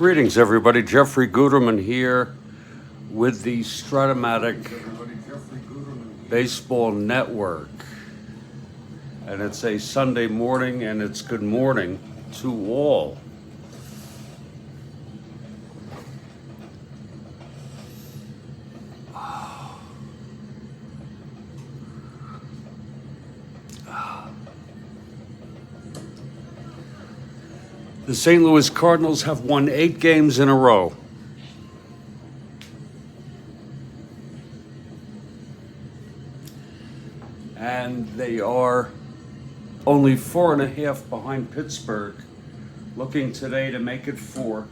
Greetings, everybody. Jeffrey Guterman here with the Strat-O-Matic Baseball Network. And it's a Sunday morning, and it's good morning to all. The St. Louis Cardinals have won 8 games in a row. And they are only 4.5 behind Pittsburgh, looking today to make it 4.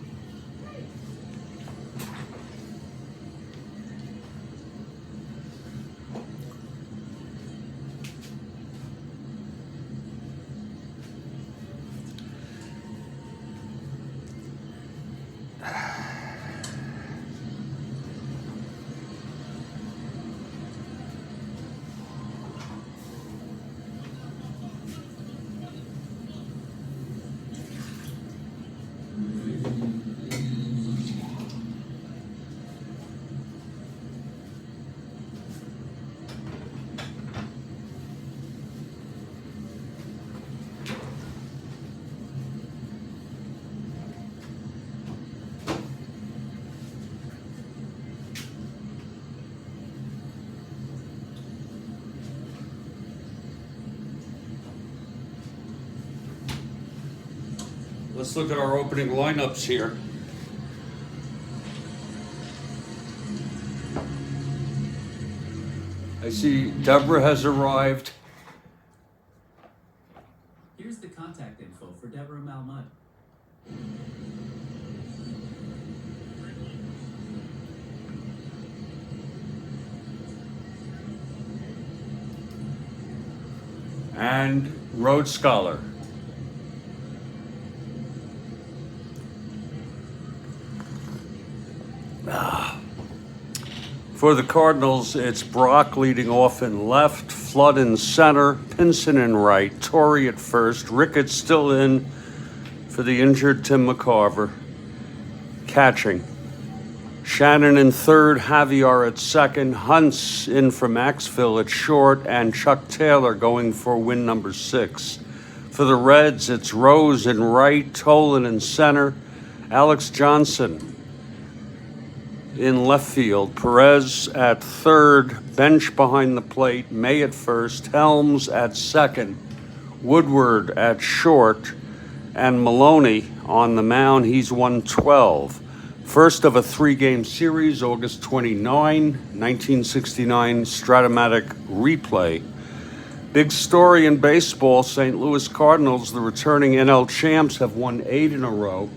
Let's look at our opening lineups here. I see Deborah has arrived. Here's the contact info for Deborah Maloney. And Rhodes Scholar. For the Cardinals, it's Brock leading off in left, Flood in center, Pinson in right, Torrey at first, Ricketts still in for the injured Tim McCarver, catching. Shannon in third, Javier at second, Hunt's in for Maxville at short, and Chuck Taylor going for win number 6. For the Reds, it's Rose in right, Tolan in center, Alex Johnson in left field, Perez at third, bench behind the plate, May at first, Helms at second, Woodward at short, and Maloney on the mound. He's 112. First of a 3-game series, August 29, 1969, Strat-O-Matic replay. Big story in baseball, St. Louis Cardinals, the returning NL champs, have won 8 in a row.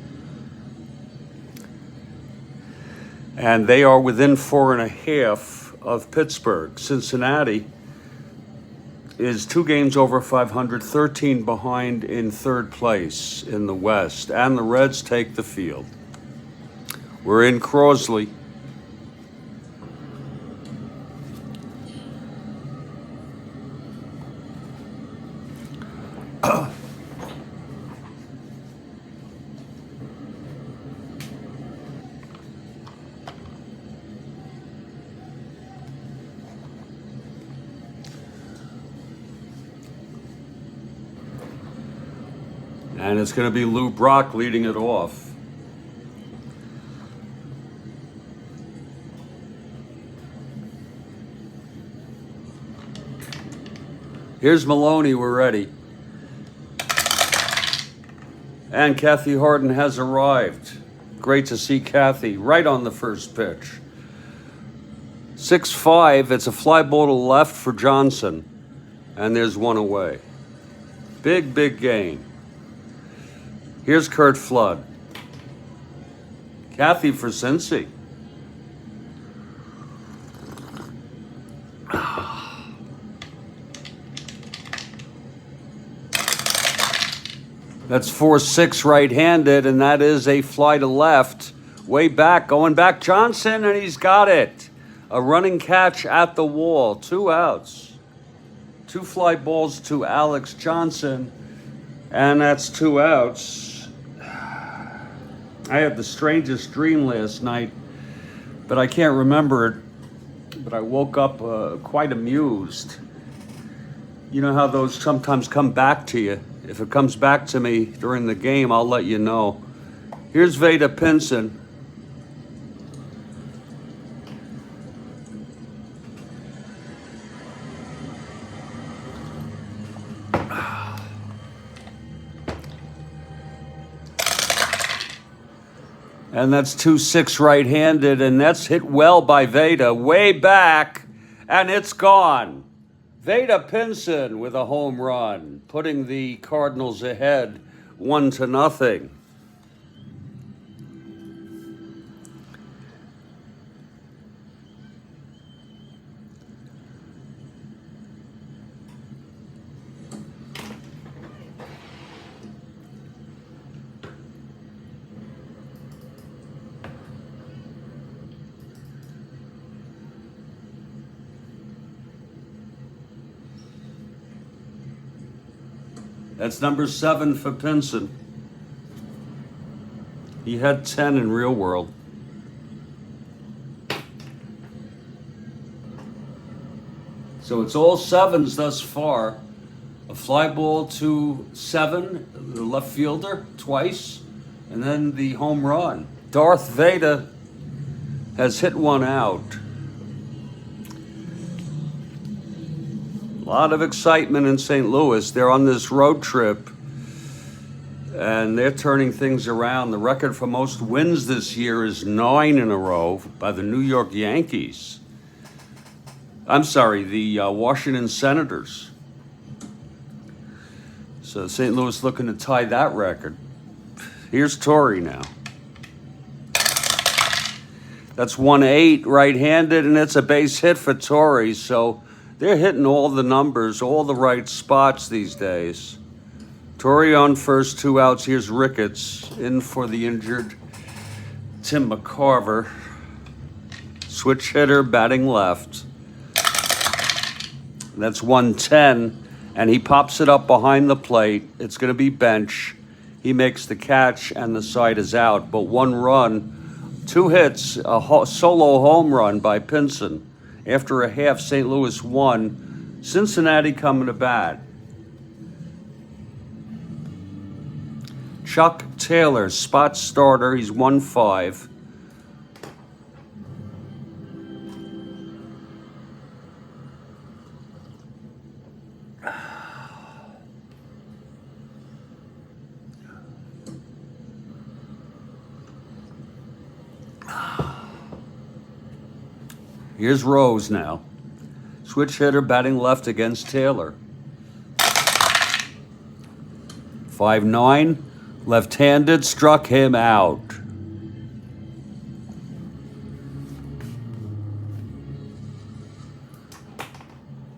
And they are within 4.5 of Pittsburgh. Cincinnati is 2 games over 500, 13 behind in third place in the West. And the Reds take the field. We're in Crosley. And it's going to be Lou Brock leading it off. Here's Maloney, we're ready. And Kathy Harden has arrived. Great to see Kathy right on the first pitch. 6-5, it's a fly ball to left for Johnson. And there's one away. Big, big gain. Here's Kurt Flood. Kathy for Cincy. That's 4-6 right-handed, and that is a fly to left. Way back, going back Johnson, and he's got it. A running catch at the wall. 2 outs. 2 fly balls to Alex Johnson, and that's 2 outs. I had the strangest dream last night, but I can't remember it. But I woke up quite amused. You know how those sometimes come back to you? If it comes back to me during the game, I'll let you know. Here's Veda Pinson. And that's 2-6 right-handed, and that's hit well by Veda, way back, and it's gone. Veda Pinson with a home run, putting the Cardinals ahead 1-0. That's number 7 for Pinson. He had 10 in real world. So it's all 7s thus far. A fly ball to 7, the left fielder, twice, and then the home run. Darth Vader has hit one out. A lot of excitement in St. Louis. They're on this road trip, and they're turning things around. The record for most wins this year is 9 in a row by the New York Yankees. I'm sorry, the Washington Senators. So St. Louis looking to tie that record. Here's Torrey now. That's 1-8 right-handed, and it's a base hit for Torrey. So they're hitting all the numbers, all the right spots these days. Torrey on first, 2 outs. Here's Ricketts in for the injured Tim McCarver. Switch hitter batting left. That's 110, and he pops it up behind the plate. It's going to be bench. He makes the catch, and the side is out. But 1 run, 2 hits, a solo home run by Pinson. After a half, St. Louis won. Cincinnati coming to bat. Chuck Taylor, spot starter. He's 1-5. Here's Rose now. Switch hitter batting left against Taylor. 5-9, left-handed, struck him out.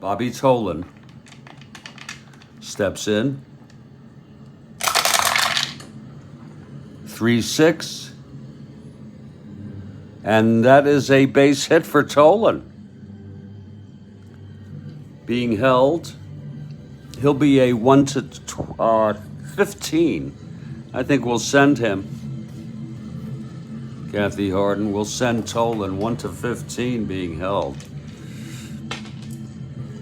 Bobby Tolan steps in. 3-6. And that is a base hit for Tolan. Being held. He'll be a 1-15. I think we'll send him. Kathy Harden will send Tolan 1-15 being held.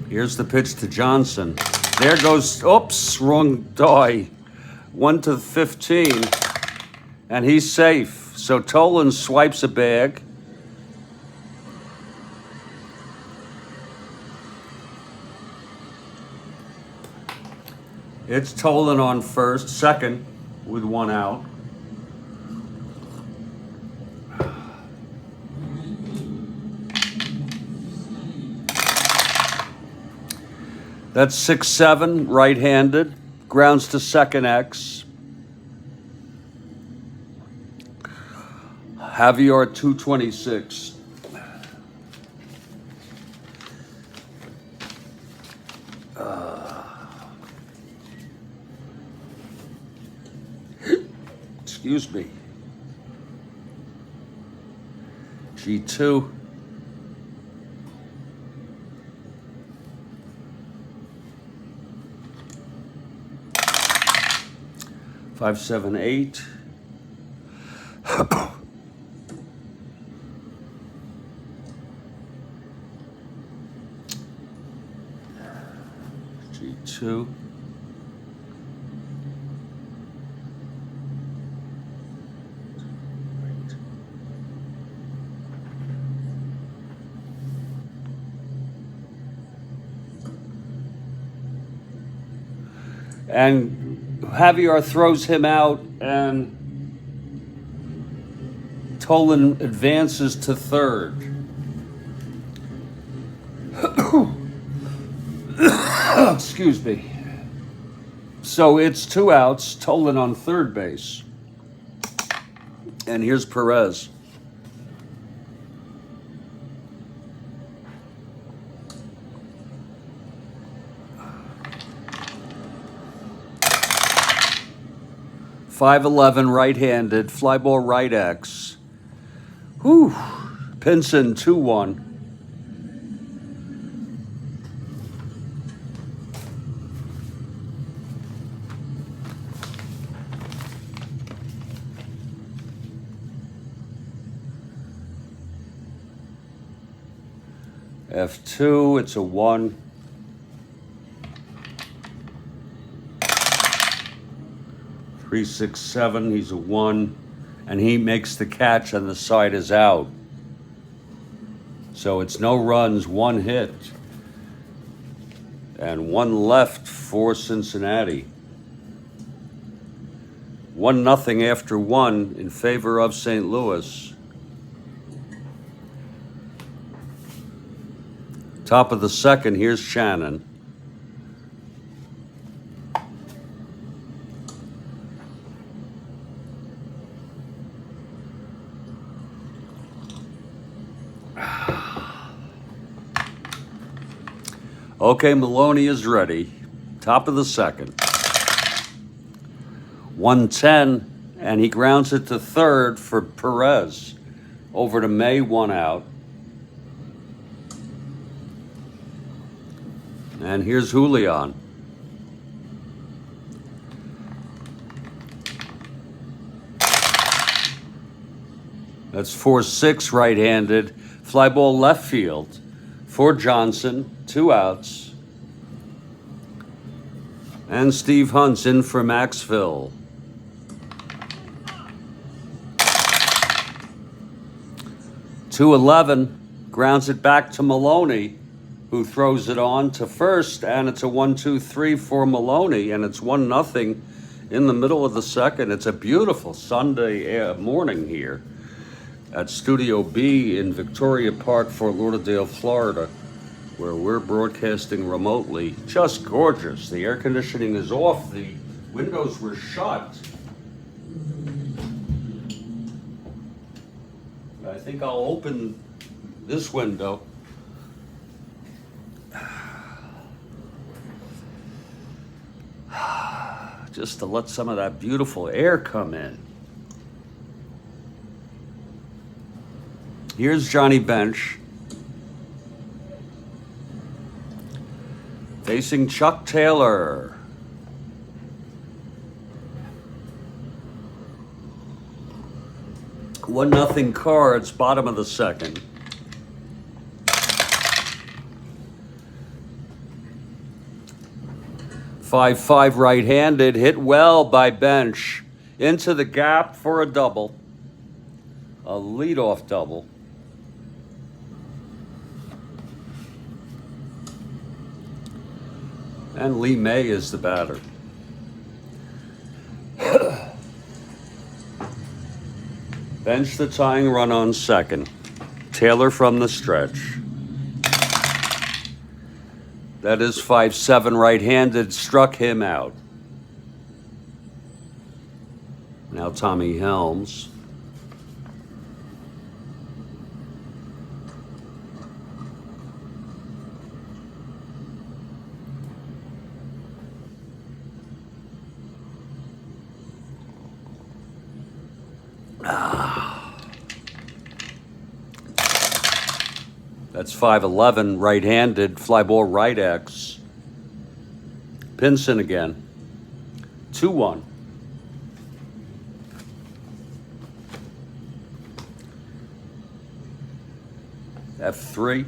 Here's the pitch to Johnson. There goes, oops, wrong die. 1-15. And he's safe. So Tolan swipes a bag. It's Tolan on first, second with 1 out. That's 6-7, right-handed. Grounds to second X. Javier 226. Excuse me. G2. Five, 7, 8. G2. And Javier throws him out, and Tolan advances to third. Excuse me. So it's 2 outs, Tolan on third base. And here's Perez. .511 right-handed, fly ball right X. Whew. Pinson 2-1. F2, it's a 1. Three, 6, 7, he's a 1. And he makes the catch and the side is out. So it's no runs, 1 hit. And 1 left for Cincinnati. 1-0 after 1 in favor of St. Louis. Top of the second, here's Shannon. Okay, Maloney is ready. Top of the second. 1-10, and he grounds it to third for Perez. Over to May, 1 out. And here's Julian. That's 4-6 right-handed. Fly ball left field for Johnson. 2 outs. And Steve Hunt's in for Maxville. .211 grounds it back to Maloney, who throws it on to first, and it's a 1-2-3 for Maloney, and it's 1-0 in the middle of the second. It's a beautiful Sunday morning here at Studio B in Victoria Park, Fort Lauderdale, Florida, where we're broadcasting remotely. Just gorgeous. The air conditioning is off. The windows were shut. I think I'll open this window. Just to let some of that beautiful air come in. Here's Johnny Bench. Facing Chuck Taylor. One nothing Cards, bottom of the second. .55 right-handed, hit well by Bench. Into the gap for a double. A leadoff double. And Lee May is the batter. Bench the tying run on second. Taylor from the stretch. That is 5-7 right-handed, struck him out. Now Tommy Helms. That's 5-11 right-handed, fly ball right X. Pinson again. 2-1. F3.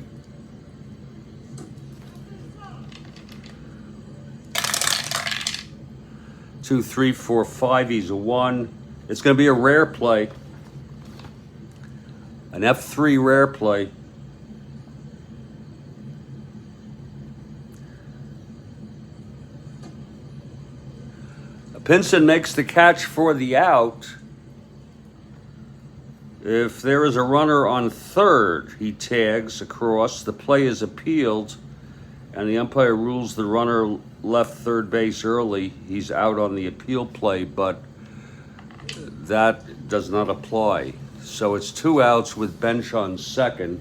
Two, three, four, five. He's a 1. It's going to be a rare play. An F3 rare play. Pinson makes the catch for the out. If there is a runner on third, he tags across. The play is appealed, and the umpire rules the runner left third base early. He's out on the appeal play, but that does not apply. So it's 2 outs with Bench on second.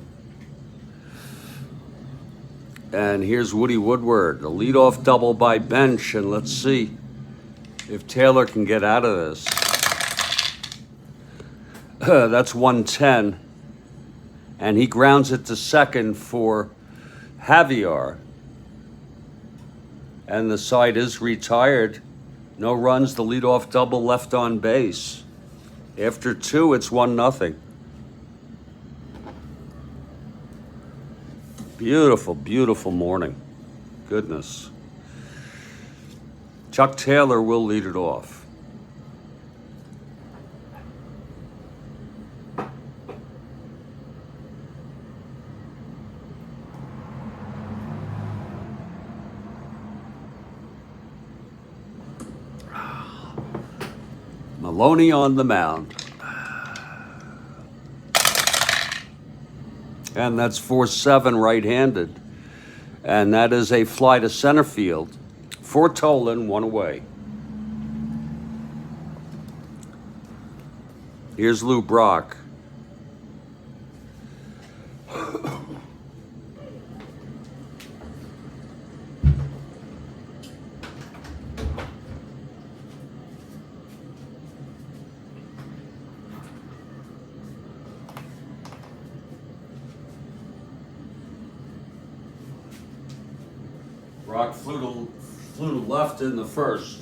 And here's Woody Woodward, a leadoff double by Bench, and let's see if Taylor can get out of this. That's 110. And he grounds it to second for Javier. And the side is retired. No runs, the leadoff double left on base. After 2, it's 1-0. Beautiful, beautiful morning. Goodness. Chuck Taylor will lead it off. Maloney on the mound. And that's 4-7 right-handed. And that is a fly to center field. 4 Tolan, 1 away. Here's Lou Brock. Brock flew to left in the first.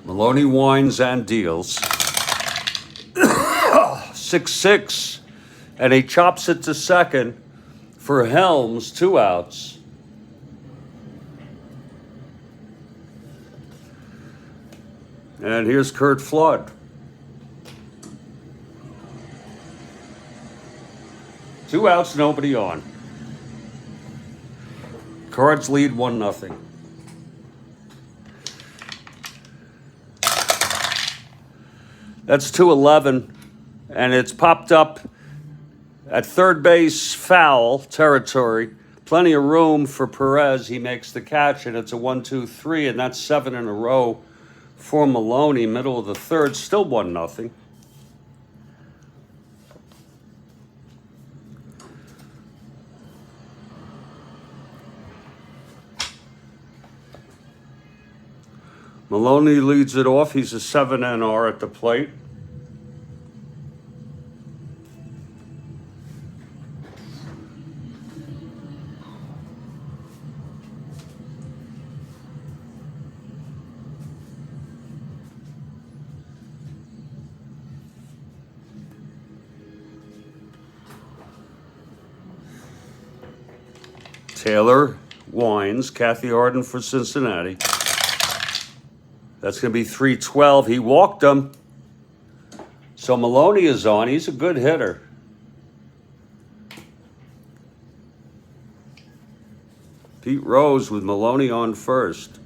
Maloney winds and deals. 6-6. And he chops it to second for Helms, 2 outs. And here's Kurt Flood. 2 outs, nobody on. Cards lead 1-0. That's 2-11, and it's popped up at third base, foul territory. Plenty of room for Perez. He makes the catch, and it's a 1-2-3, and that's 7 in a row for Maloney. Middle of the third, still 1-0. Maloney leads it off. He's a 7 NR at the plate. Taylor winds. Kathy Arden for Cincinnati. That's going to be 3-12. He walked him. So Maloney is on. He's a good hitter. Pete Rose with Maloney on first.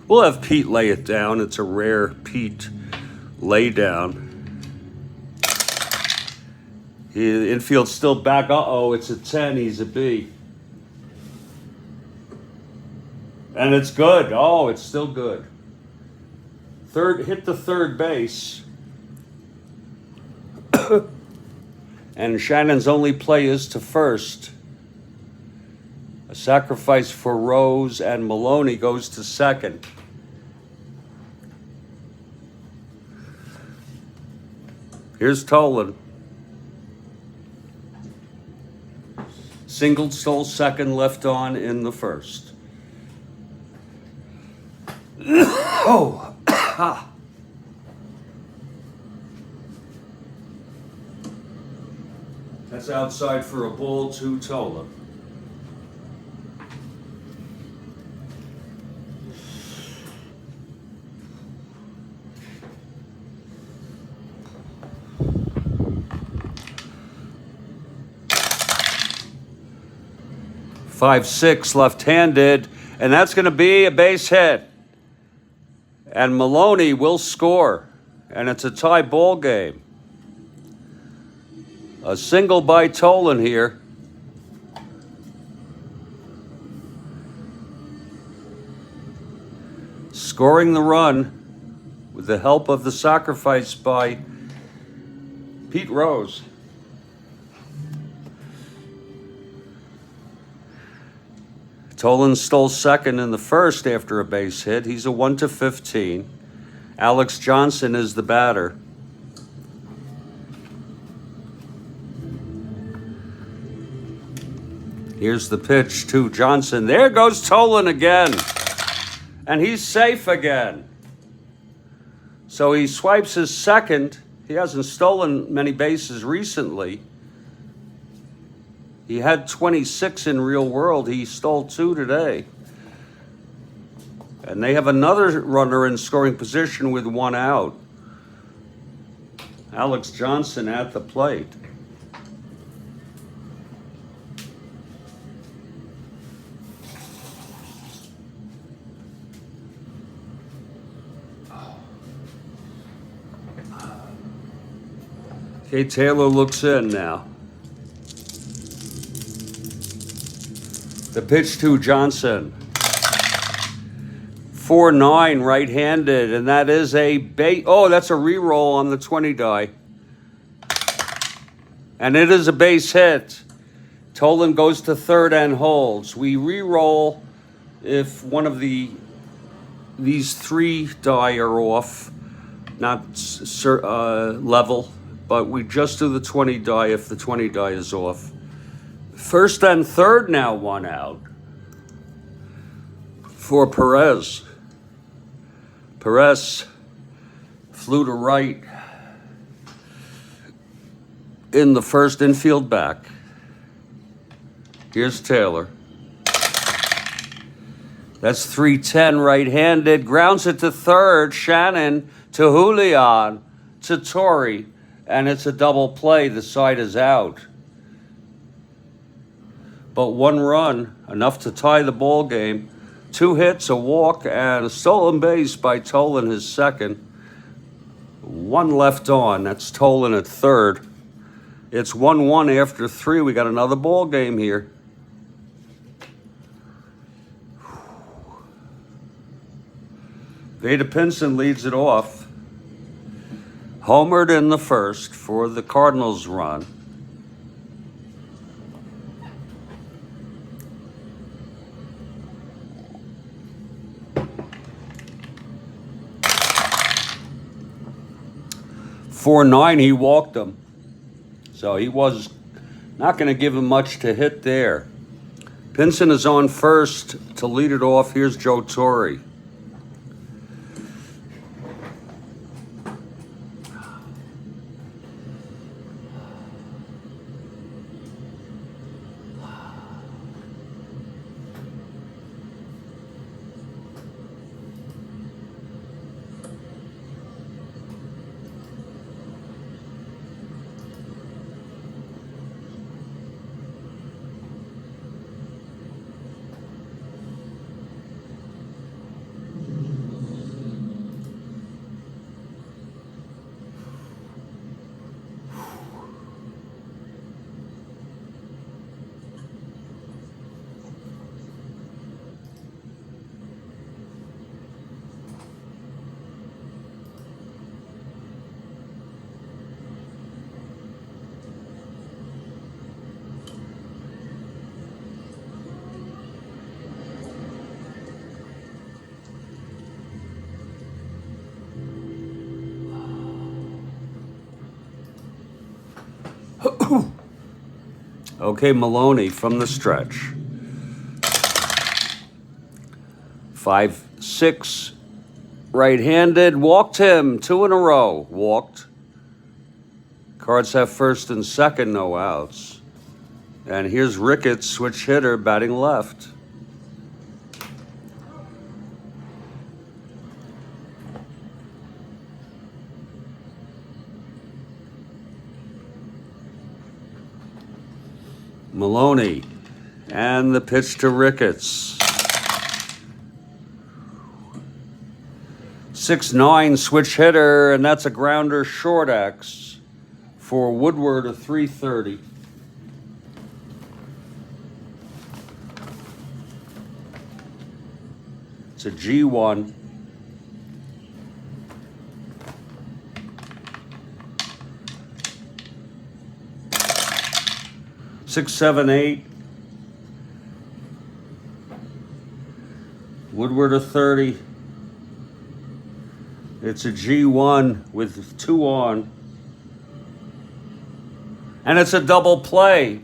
We'll have Pete lay it down. It's a rare Pete lay down. The infield's still back. Uh-oh, it's a 10. He's a B. And it's good. Oh, it's still good. Third, hit the third base. And Shannon's only play is to first. A sacrifice for Rose, and Maloney goes to second. Here's Tolan. Singled, stole second, left on in the first. Oh, that's outside for a ball to Tola. Five, six, left-handed, and that's going to be a base hit. And Maloney will score, and it's a tie ball game. A single by Tolan here. Scoring the run with the help of the sacrifice by Pete Rose. Tolan stole second in the first after a base hit. He's a 1-15. Alex Johnson is the batter. Here's the pitch to Johnson. There goes Tolan again. And he's safe again. So he swipes his second. He hasn't stolen many bases recently. He had 26 in real world. He stole 2 today. And they have another runner in scoring position with 1 out. Alex Johnson at the plate. Okay, Taylor looks in now. The pitch to Johnson. 4-9 right-handed, and that is a base. Oh, that's a re-roll on the 20 die. And it is a base hit. Tolan goes to third and holds. We re-roll if one of these 3 die are off, not level, but we just do the 20 die if the 20 die is off. First and third now, 1 out for Perez. Perez flew to right in the first infield back. Here's Taylor. That's 310 right-handed. Grounds it to third. Shannon to Julian to Torrey. And it's a double play. The side is out. But 1 run, enough to tie the ball game. 2 hits, a walk, and a stolen base by Tolan, his second. 1 left on. That's Tolan at third. It's 1-1 after 3. We got another ball game here. Vada Pinson leads it off. Homered in the first for the Cardinals run. .49, he walked him. So he was not going to give him much to hit there. Pinson is on first to lead it off. Here's Joe Torre. Okay, Maloney from the stretch. 5-6, right-handed, walked him, 2 in a row, walked. Cards have first and second, no outs. And here's Ricketts, switch hitter, batting left. Maloney, and the pitch to Ricketts. 6-9, switch hitter, and that's a grounder short X for Woodward, a 330. It's a G1. Six, 7, 8. Woodward, a 30. It's a G1 with 2 on. And it's a double play.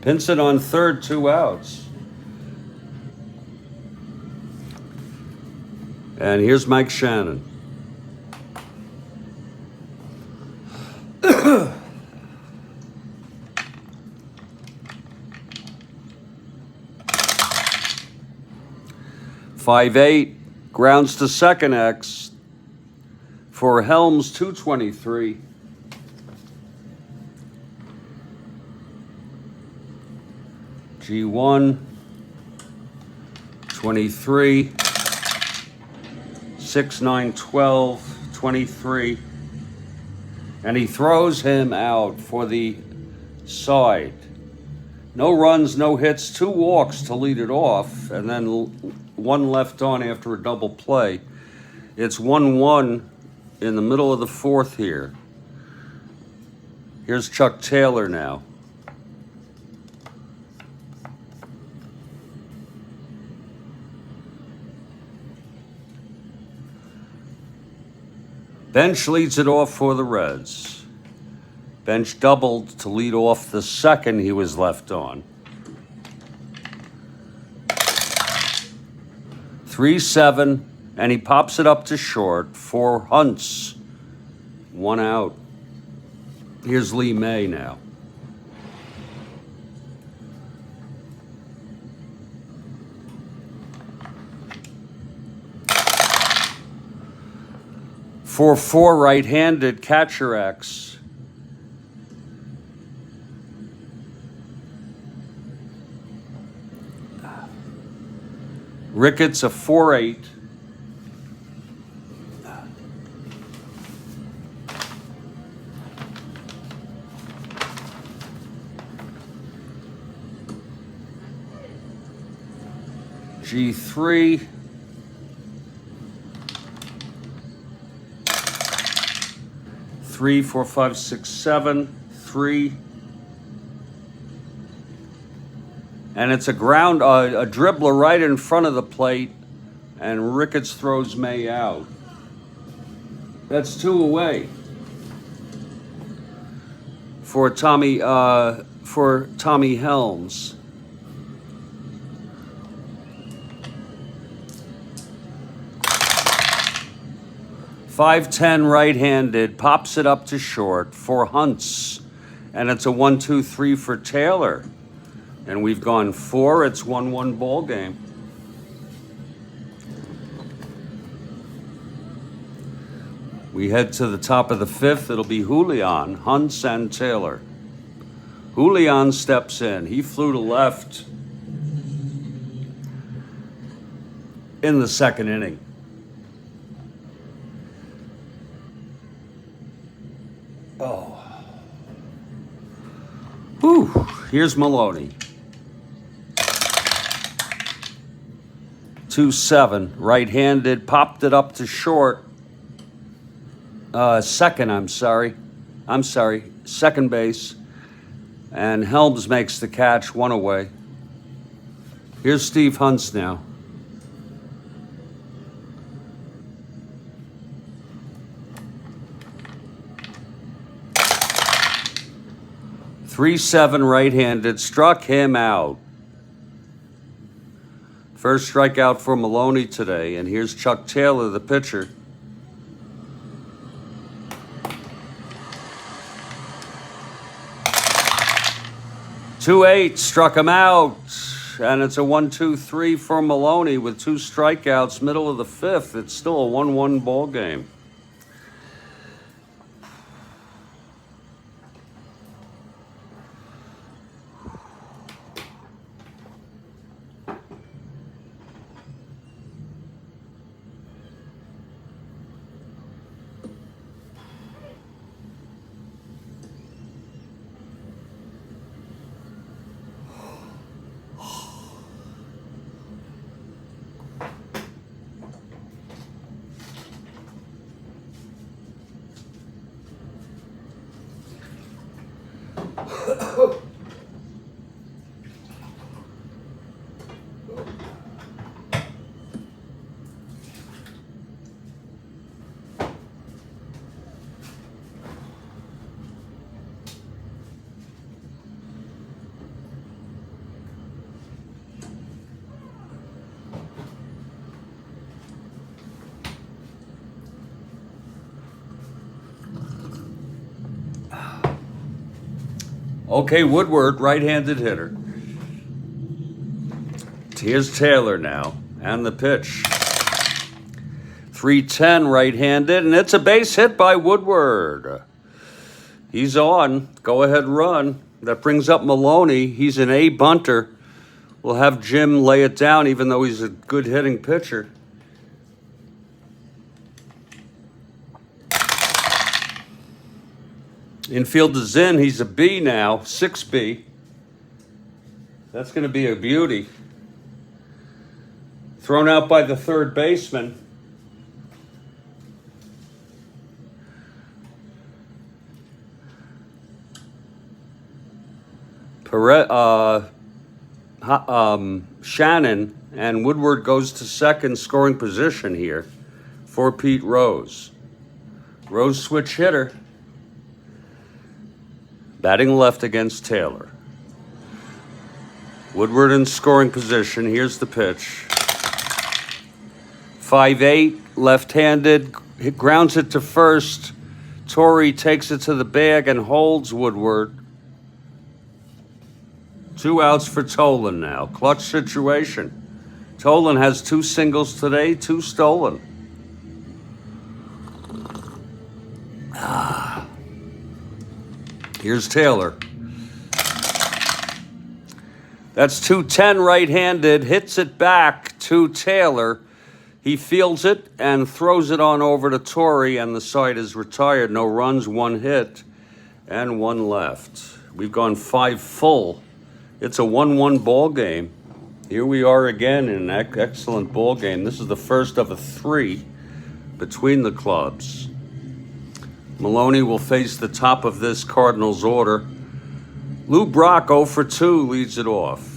Pinson on third, 2 outs. And here's Mike Shannon. Five, 8, grounds to second X for Helms, 223. G1, 23, 6, 9, 12, 23. And he throws him out for the side. No runs, no hits, 2 walks to lead it off, and then 1 left on after a double play. It's 1-1 in the middle of the 4th here. Here's Chuck Taylor now. Bench leads it off for the Reds. Bench doubled to lead off the second he was left on. 3-7, and he pops it up to short for Hunts. 1 out. Here's Lee May now. For 4 right-handed, catcher X. Ricketts, a 4-8. G3. 3, 4, 5, 6, 7, 3. And it's a dribbler right in front of the plate, and Ricketts throws May out. That's 2 away for Tommy Helms. .510 right-handed, pops it up to short for Hunts, and it's a 1-2-3 for Taylor. And we've gone 4. It's 1-1 ball game. We head to the top of the 5th. It'll be Julian, Hunts, and Taylor. Julian steps in. He flew to left in the 2nd inning. Here's Maloney. 2-7, right-handed, popped it up to short. Second base. And Helms makes the catch, one away. Here's Steve Hunt's now. .3-7 right-handed, struck him out. First strikeout for Maloney today, and here's Chuck Taylor, the pitcher. .28 struck him out, and it's a 1-2-3 for Maloney with 2 strikeouts, middle of the 5th. It's still a 1-1 ball game. Okay, Woodward, right-handed hitter. Here's Taylor now, and the pitch. 3-10 right-handed, and it's a base hit by Woodward. He's on. Go-ahead run. That brings up Maloney. He's an A bunter. We'll have Jim lay it down, even though he's a good hitting pitcher. Infield is in. He's a B now, 6B. That's going to be a beauty. Thrown out by the third baseman. Shannon, and Woodward goes to second scoring position here for Pete Rose. Rose switch hitter. Batting left against Taylor. Woodward in scoring position. Here's the pitch. 5-8, left-handed. He grounds it to first. Torrey takes it to the bag and holds Woodward. 2 outs for Tolan now. Clutch situation. Tolan has 2 singles today, 2 stolen. Here's Taylor. That's 2-10 right-handed, hits it back to Taylor. He fields it and throws it on over to Torrey, and the side is retired. No runs, 1 hit, and 1 left. We've gone 5 full. It's a 1-1 ball game. Here we are again in an excellent ball game. This is the first of a 3 between the clubs. Maloney will face the top of this Cardinals order. Lou Brock 0 for 2 leads it off.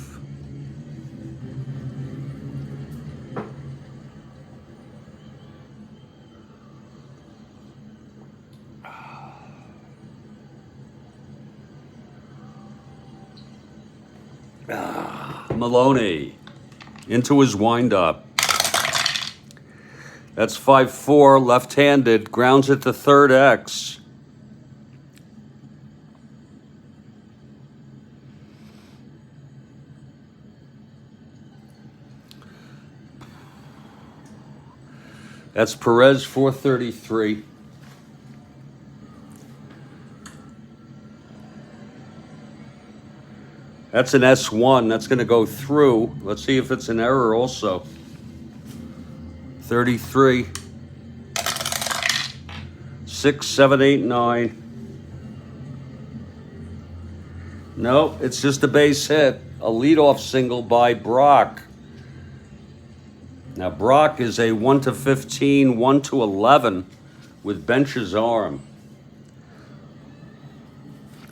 Maloney into his windup. That's 5-4, left-handed, grounds it to third X. That's Perez, 433. That's an S1. That's going to go through. Let's see if it's an error also. 33. 6, 7, 8, 9. No, it's just a base hit. A leadoff single by Brock. Now, Brock is a 1-15, 1-11 with Bench's arm.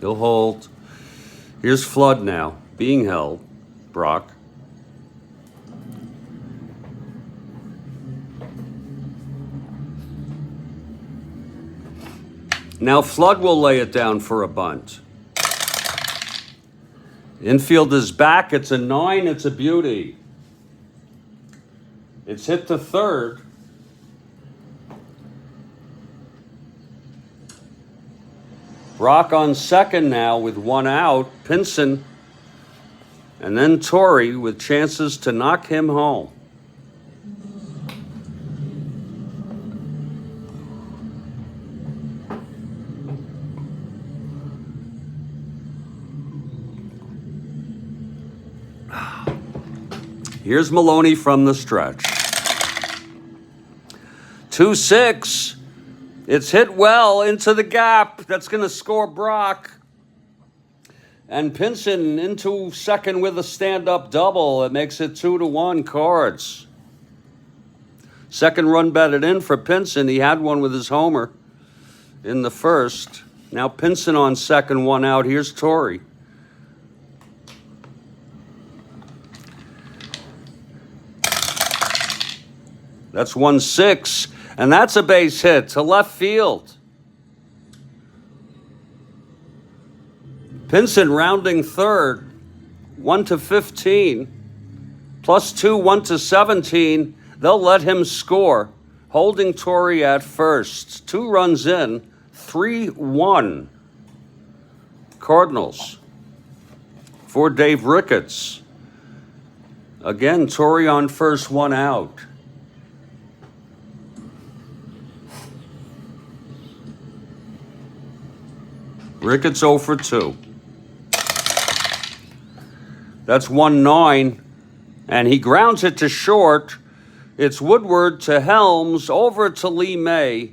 He'll hold. Here's Flood now, being held. Brock. Now Flood will lay it down for a bunt. Infield is back. It's a 9. It's a beauty. It's hit to third. Brock on second now with 1 out. Pinson and then Torrey with chances to knock him home. Here's Maloney from the stretch. 2-6. It's hit well into the gap. That's going to score Brock. And Pinson into second with a stand-up double. It makes it 2-1 Cards. Second run batted in for Pinson. He had one with his homer in the first. Now Pinson on second, 1 out. Here's Torrey. That's 1-6, and that's a base hit to left field. Pinson rounding third, 1-15, +2, 1-17. They'll let him score, holding Torrey at first. 2 runs in, 3-1. Cardinals for Dave Ricketts. Again, Torrey on first, 1 out. Ricketts 0 for 2. That's 1-9, and he grounds it to short. It's Woodward to Helms, over to Lee May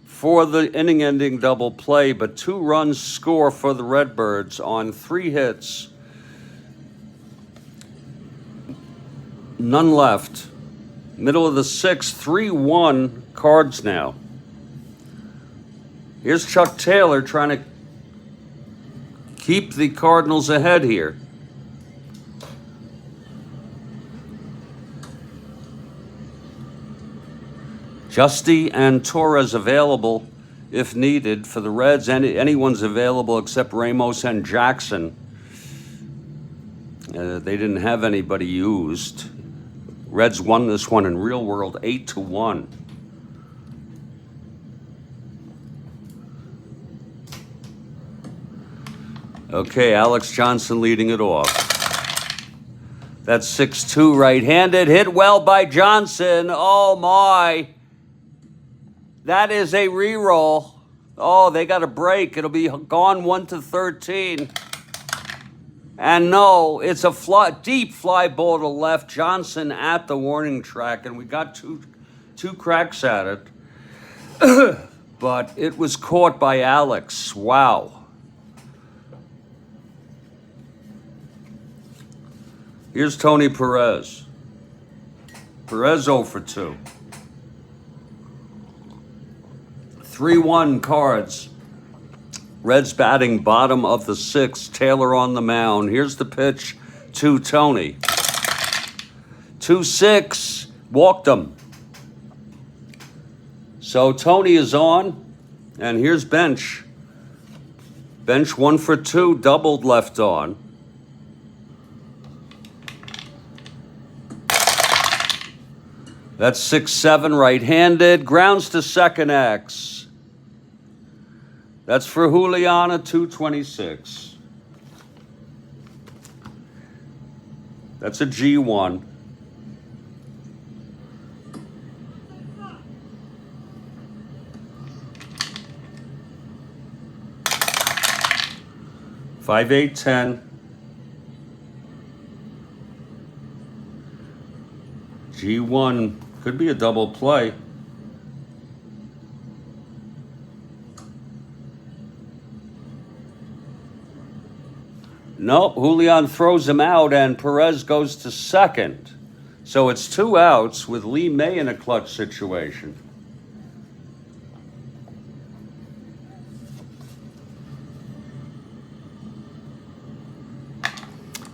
for the inning-ending double play, but 2 runs score for the Redbirds on 3 hits. None left. Middle of the 6th, 3-1 Cards now. Here's Chuck Taylor trying to keep the Cardinals ahead here. Justy and Torres available if needed for the Reds. Anyone's available except Ramos and Jackson. They didn't have anybody used. Reds won this one in real world 8-1. Okay, Alex Johnson leading it off. That's 6-2 right-handed. Hit well by Johnson. Oh, my. That is a reroll. Oh, they got a break. It'll be gone 1-13. And no, it's a deep fly ball to left. Johnson at the warning track, and we got two cracks at it. But it was caught by Alex. Wow. Here's Tony Perez. Perez 0 for 2. 3-1 Cards. Reds batting bottom of the 6th. Taylor on the mound. Here's the pitch to Tony. 2-6. Walked him. So Tony is on. And here's Bench. Bench 1 for 2. Doubled left on. That's 6-7 right-handed. Grounds to second X. That's for Juliana, 226. That's a G1. Five, 8, 10. G1 could be a double play. Nope, Julian throws him out, and Perez goes to second. So it's 2 outs with Lee May in a clutch situation.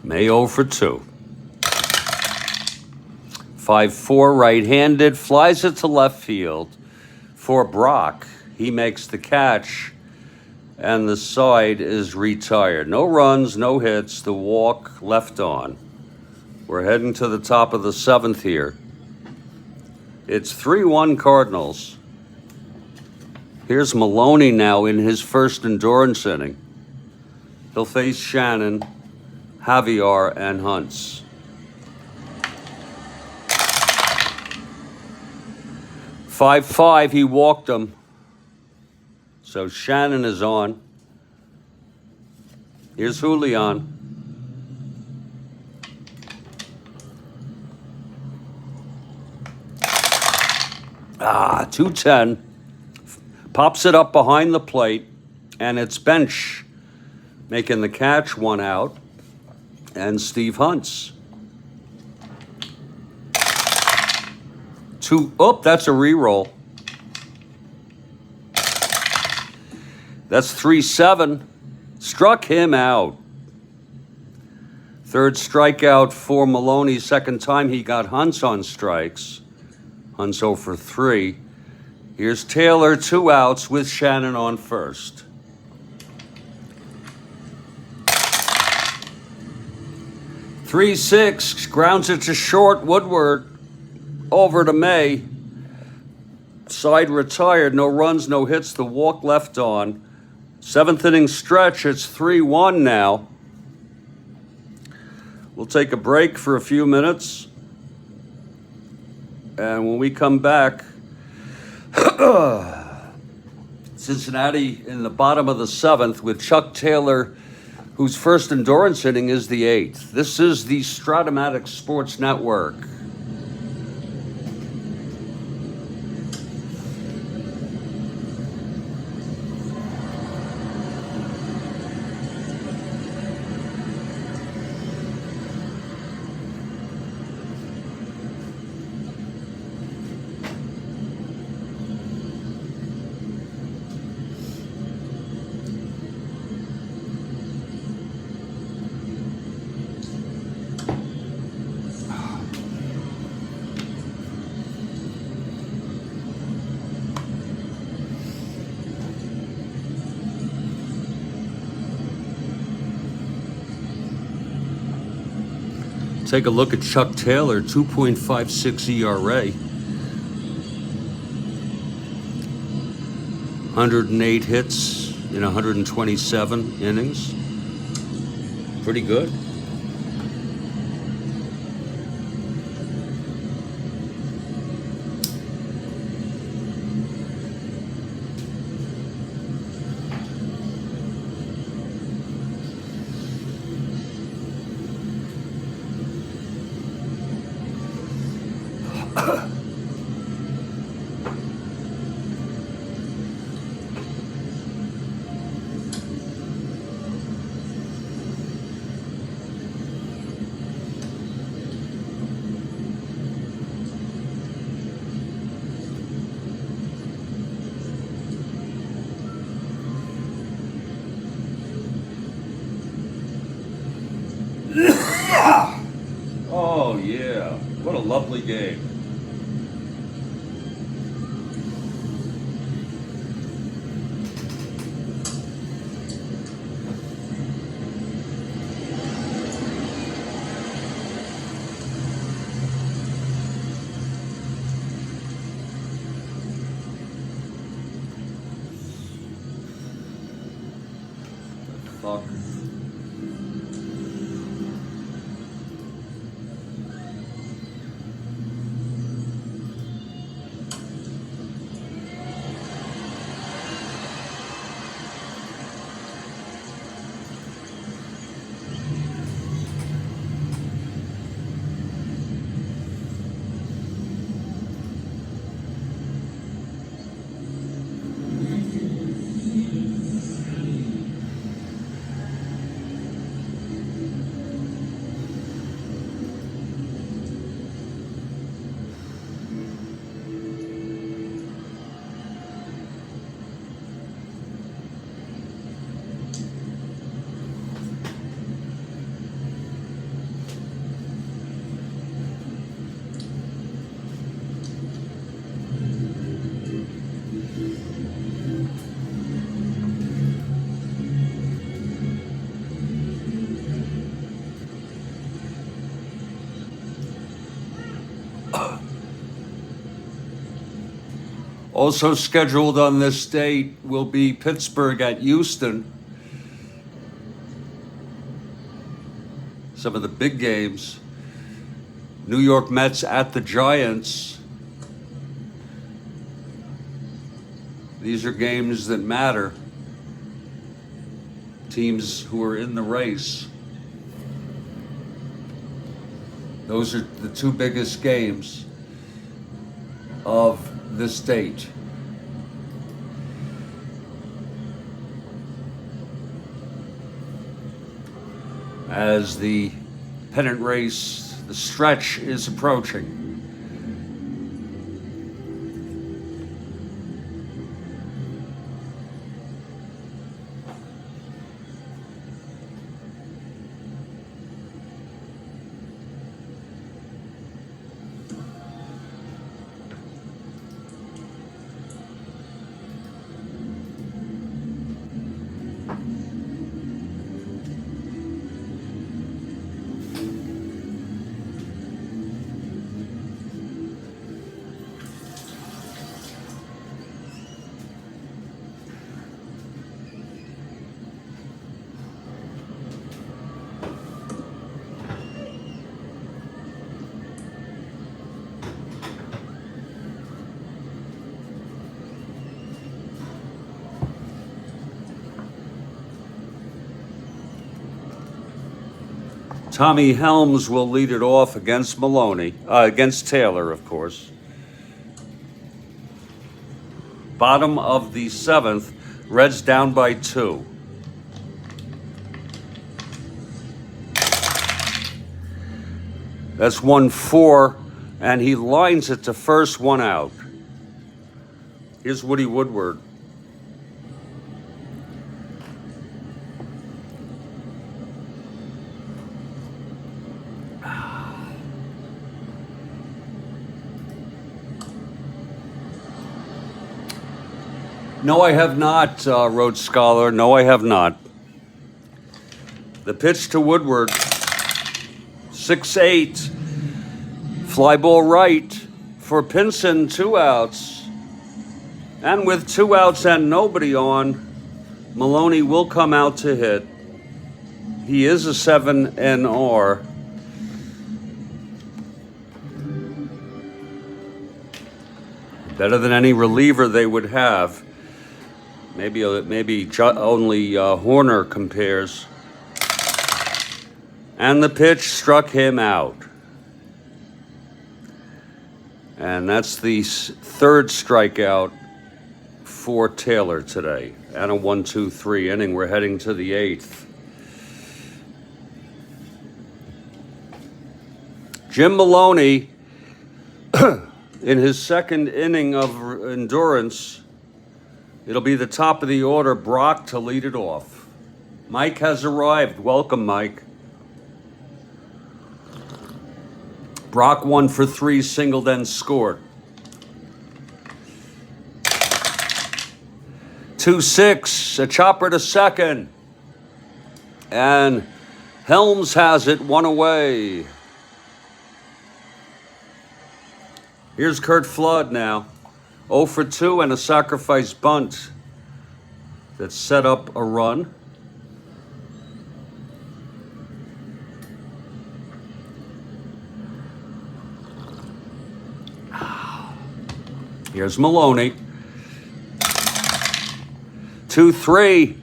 May 0 for 2. 5-4 right-handed, flies it to left field for Brock. He makes the catch, and the side is retired. No runs, no hits, the walk left on. We're heading to the top of the 7th here. It's 3-1 Cardinals. Here's Maloney now in his first endurance inning. He'll face Shannon, Javier, and Hunts. 5-5, he walked him. So Shannon is on. Here's Julian. Ah, 2-10. Pops it up behind the plate, and it's Bench making the catch, 1 out, and Steve Hunts. That's a re-roll. That's 3-7. Struck him out. Third strikeout for Maloney. Second time he got Hunts on strikes. Hunts 0 for 3. Here's Taylor, 2 outs with Shannon on first. Three 6, grounds it to short. Woodward over to May. Side retired, no runs, no hits, the walk left on. 7th inning stretch, it's 3-1 now. We'll take a break for a few minutes. And when we come back, Cincinnati in the bottom of the 7th with Chuck Taylor, whose first endurance inning is the 8th. This is the Strat-O-Matic Sports Network. Take a look at Chuck Taylor, 2.56 ERA. 108 hits in 127 innings. Pretty good. Oh, yeah. What a lovely game. Fuck. Also scheduled on this date will be Pittsburgh at Houston. Some of the big games. New York Mets at the Giants. These are games that matter. Teams who are in the race. Those are the two biggest games of this date. As the pennant race, the stretch is approaching. Tommy Helms will lead it off against Maloney, against Taylor, of course. Bottom of the seventh, Reds down by 2. That's 1-4, and he lines it to first, 1 out. Here's Woody Woodward. No, I have not, Rhodes Scholar. No, I have not. The pitch to Woodward. 6-8. Fly ball right for Pinson, 2 outs. And with 2 outs and nobody on, Maloney will come out to hit. He is a 7 NR. Better than any reliever they would have. Maybe only Horner compares. And the pitch struck him out. And that's the third strikeout for Taylor today. And a 1-2-3 inning. We're heading to the 8th. Jim Maloney, in his second inning of endurance, it'll be the top of the order, Brock to lead it off. Mike has arrived. Welcome, Mike. Brock 1 for 3, singled and scored. 2-6, a chopper to second. And Helms has it, 1 away. Here's Kurt Flood now. 0 for 2 and a sacrifice bunt that set up a run. Here's Maloney. 2-3.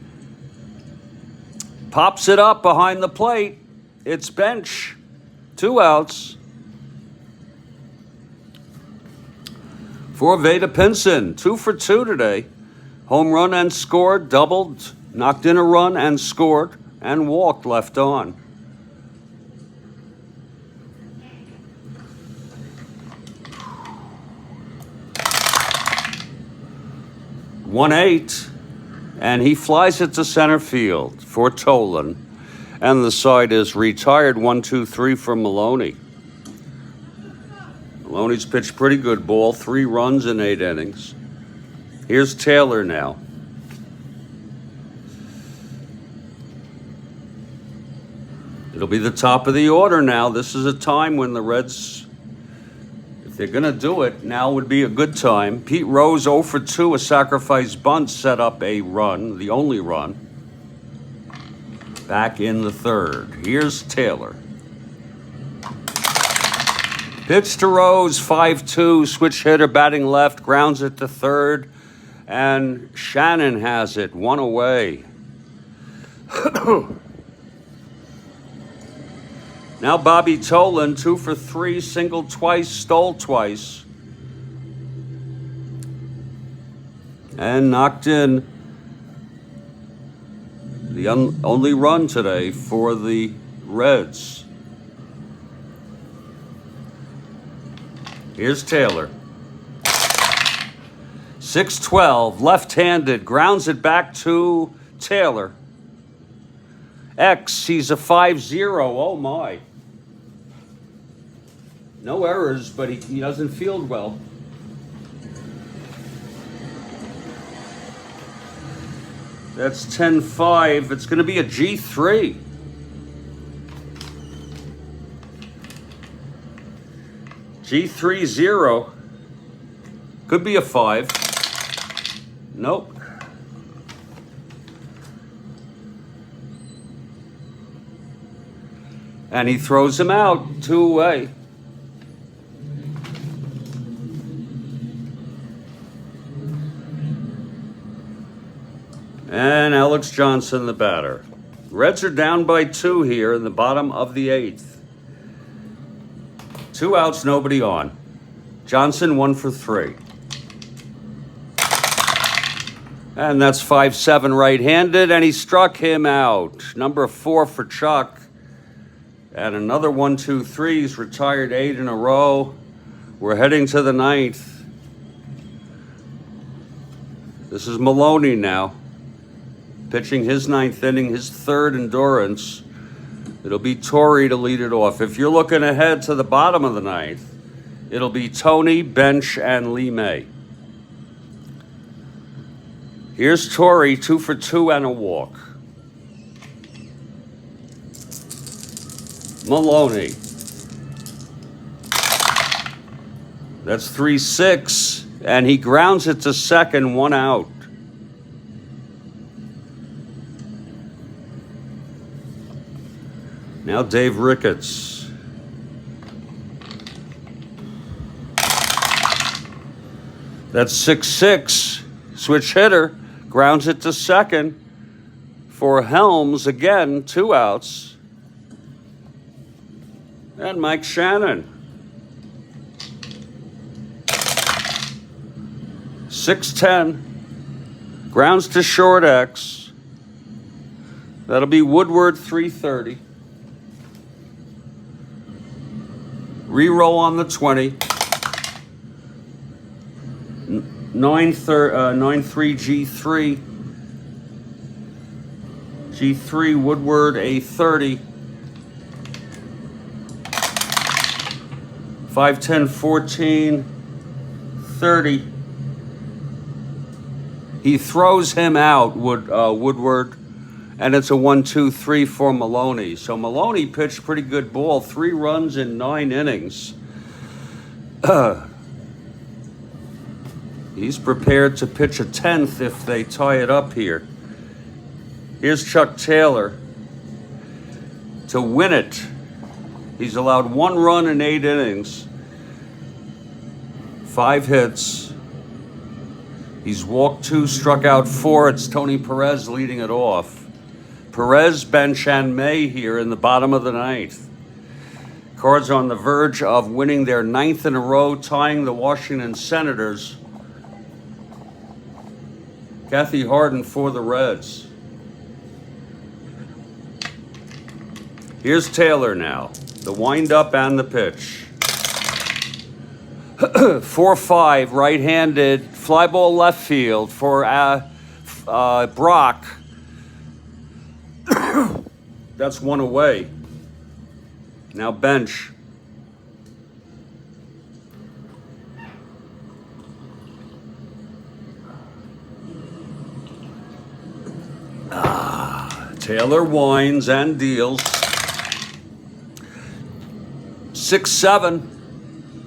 Pops it up behind the plate. It's bench. 2 outs. For Veda Pinson, 2 for 2 today. Home run and scored, doubled, knocked in a run and scored, and walked left on. One 8, and he flies it to center field for Tolan. And the side is retired, 1-2-3 for Maloney. Maloney's pitched pretty good ball, 3 runs in 8 innings. Here's Taylor now. It'll be the top of the order now. This is a time when the Reds, if they're going to do it, now would be a good time. Pete Rose 0 for 2, a sacrifice bunt set up a run, the only run, back in the third. Here's Taylor. Pitch to Rose, 5-2, switch hitter batting left, grounds it to third, and Shannon has it, one away. Now Bobby Tolan, 2 for 3, singled twice, stole twice, and knocked in the only run today for the Reds. Here's Taylor. 6-12, left-handed, grounds it back to Taylor. X, he's a 5-0, oh my. No errors, but he doesn't field well. That's 10-5, it's gonna be a G3. G3-0. Could be a 5. Nope. And he throws him out, 2 away. And Alex Johnson, the batter. Reds are down by 2 here in the bottom of the 8th. 2 outs, nobody on. Johnson 1 for 3. And that's 5-7 right-handed, and he struck him out. Number 4 for Chuck. And another 1-2-3. He's retired 8 in a row. We're heading to the 9th. This is Maloney now, pitching his 9th inning, his 3rd endurance. It'll be Torrey to lead it off. If you're looking ahead to the bottom of the 9th, it'll be Tony, Bench, and Lee May. Here's Torrey, 2 for 2 and a walk. Maloney. That's 3-6, and he grounds it to second, 1 out. Now Dave Ricketts. That's 6-6. Switch hitter. Grounds it to second. For Helms, again, 2 outs. And Mike Shannon. 6-10. Grounds to short X. That'll be Woodward, 330. Reroll on the 20. 9-3 G3. G3 Woodward a 30. 5-10-14. 30. He throws him out, Woodward, and it's a 1-2-3 for Maloney. So Maloney pitched pretty good ball, 3 runs in 9 innings. He's prepared to pitch a 10th if they tie it up here. Here's Chuck Taylor to win it. He's allowed 1 run in 8 innings, 5 hits. He's walked 2, struck out 4. It's Tony Perez leading it off. Perez, Bench, and May here in the bottom of the 9th. Cards on the verge of winning their 9th in a row, tying the Washington Senators. Kathy Harden for the Reds. Here's Taylor now. The windup and the pitch. 4-5, right-handed, fly ball left field for Brock. That's 1 away. Now Bench. Taylor winds and deals. 6-7.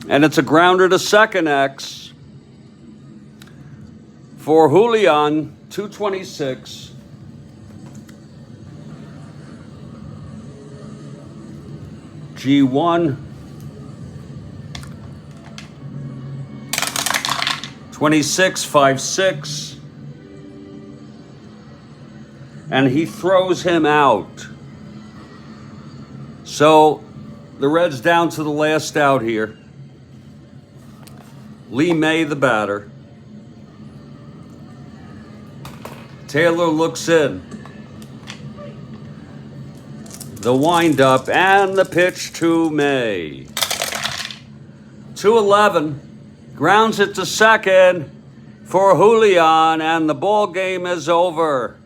And it's a grounder to second, X. For Julian, 226. G1. 26-5-6. And he throws him out. So the Reds down to the last out here. Lee May, the batter. Taylor looks in. The windup and the pitch to May. 2-11. Grounds it to second for Julian, and the ball game is over.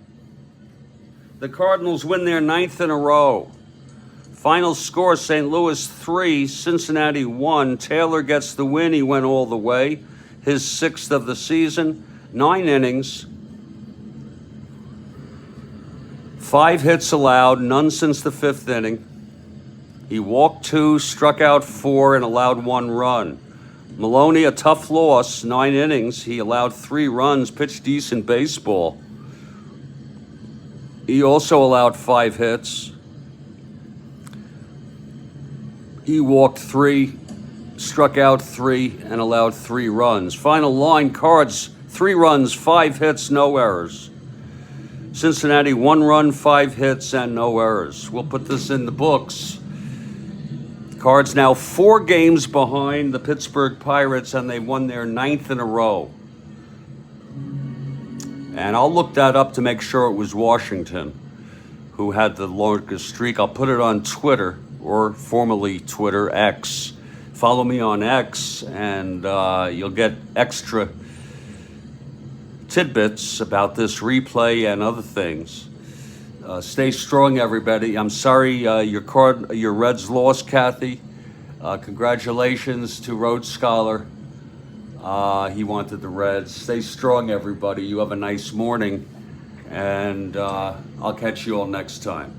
The Cardinals win their 9th in a row. Final score, St. Louis 3, Cincinnati 1. Taylor gets the win. He went all the way. His 6th of the season. 9 innings. 5 hits allowed, none since the 5th inning. He walked 2, struck out 4, and allowed 1 run. Maloney, a tough loss, 9 innings. He allowed 3 runs, pitched decent baseball. He also allowed 5 hits. He walked 3, struck out 3, and allowed 3 runs. Final line, Cards, 3 runs, 5 hits, no errors. Cincinnati, 1 run, 5 hits, and no errors. We'll put this in the books. Cards now 4 games behind the Pittsburgh Pirates, and they won their 9th in a row. And I'll look that up to make sure it was Washington who had the longest streak. I'll put it on Twitter, or formerly Twitter, X. Follow me on X, and you'll get extra tidbits about this replay and other things. Stay strong, everybody. I'm sorry your Reds lost, Kathy. Congratulations to Rhodes Scholar. He wanted the Reds. Stay strong, everybody. You have a nice morning, and I'll catch you all next time.